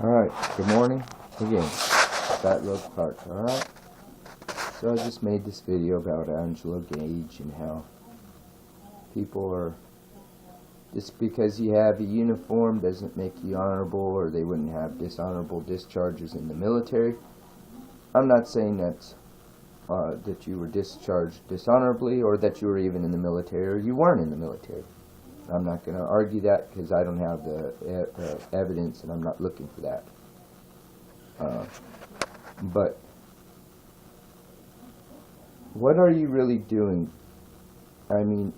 Alright, good morning again. Fat Road Park, alright? So I just made this video about Angelo, Gage, and how people are, just because you have a uniform doesn't make you honorable, or they wouldn't have dishonorable discharges in the military. I'm not saying that that you were discharged dishonorably, or that you were even in the military, or you weren't in the military. I'm not going to argue that because I don't have the evidence, and I'm not looking for that. But what are you really doing? I mean,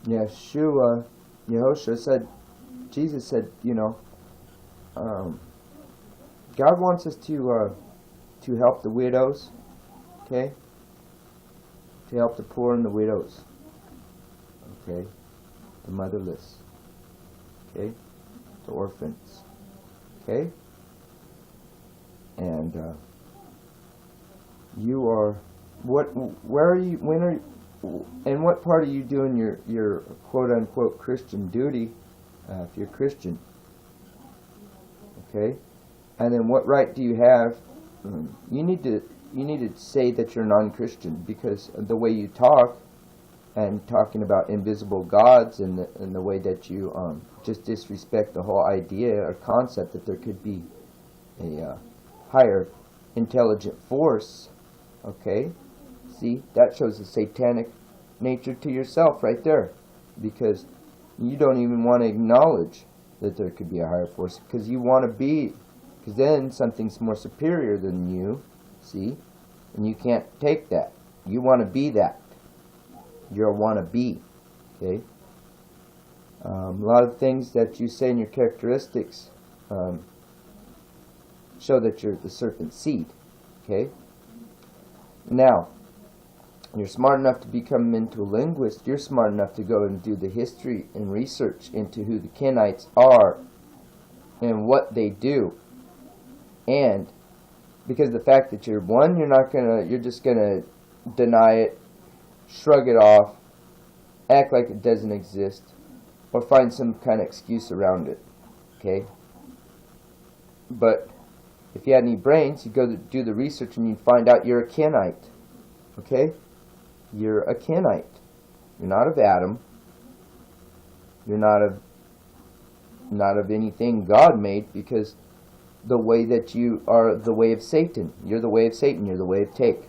Yehoshua said, Jesus said, God wants us to help the widows, okay? To help the poor and the widows. Okay, the motherless, okay, the orphans, okay, and you are, where are you, when are you, and what part are you doing your quote-unquote Christian duty, if you're Christian, okay, and then what right do you have, you need to say that you're non-Christian, because the way you talk, and talking about invisible gods, and the way that you just disrespect the whole idea or concept that there could be a higher intelligent force, okay? See, that shows a satanic nature to yourself right there, because you don't even want to acknowledge that there could be a higher force, because you want to be, because then something's more superior than you, see, and you can't take that. You want to be that. You're a wannabe, okay? A lot of things that you say in your characteristics show that you're the serpent seed, okay? Now, you're smart enough to become a mental linguist. You're smart enough to go and do the history and research into who the Kenites are and what they do. And because the fact that you're you're just gonna deny it, shrug it off, act like it doesn't exist, or find some kind of excuse around it, okay? But if you had any brains, you'd go to do the research and you'd find out you're a Kenite, okay? You're a Kenite. You're not of Adam. You're not of anything God made, because the way that you are the way of Satan. You're the way of Satan. You're the way of take.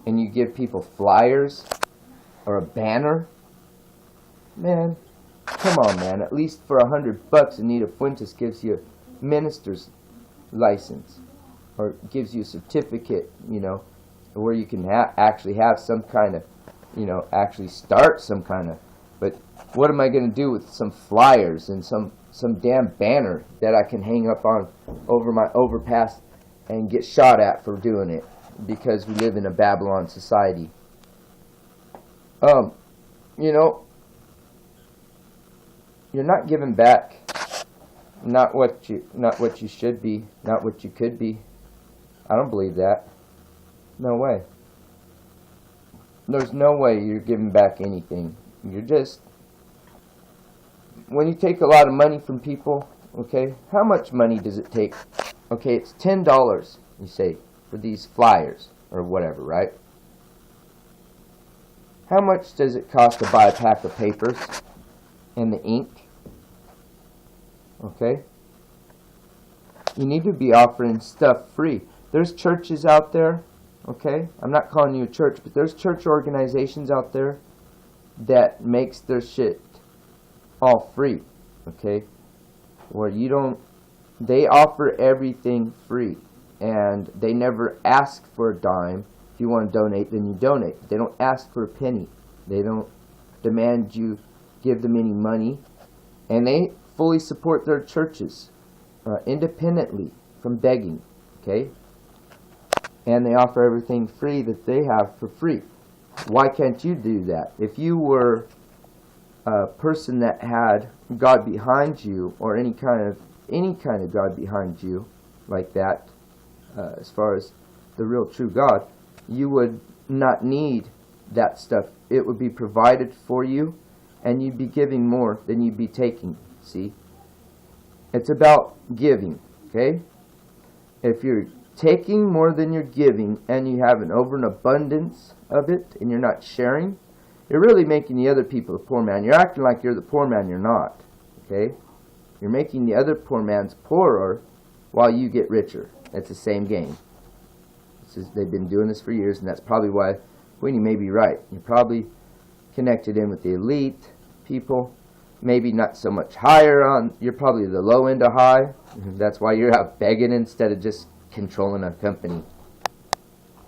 And you give people flyers or a banner, man, come on, man. At least for $100, Anita Fuentes gives you a minister's license, or gives you a certificate, where you can actually have some kind of, actually start some kind of. But what am I going to do with some flyers and some damn banner that I can hang up on over my overpass and get shot at for doing it? Because we live in a Babylon society. You're not giving back. Not what you should be, not what you could be. I don't believe that. No way. There's no way you're giving back anything. You're just, when you take a lot of money from people, okay, how much money does it take? Okay, it's $10, you say, for these flyers or whatever, right? How much does it cost to buy a pack of papers and the ink? Okay? You need to be offering stuff free. There's churches out there, okay? I'm not calling you a church, but there's church organizations out there that makes their shit all free, okay? Where they offer everything free. And they never ask for a dime. If you want to donate, then you donate. They don't ask for a penny. They don't demand you give them any money. And they fully support their churches independently from begging. Okay? And they offer everything free that they have for free. Why can't you do that? If you were a person that had God behind you, or any kind of God behind you, like that, as far as the real true God, you would not need that stuff. It would be provided for you, and you'd be giving more than you'd be taking. See? It's about giving, okay? If you're taking more than you're giving and you have an over and abundance of it and you're not sharing, you're really making the other people the poor man. You're acting like you're the poor man, you're not, okay? You're making the other poor man's poorer while you get richer. It's the same game. They've been doing this for years, and that's probably why Winnie may be right. You're probably connected in with the elite people, maybe not so much higher on, you're probably the low end of high. That's why you're out begging instead of just controlling a company.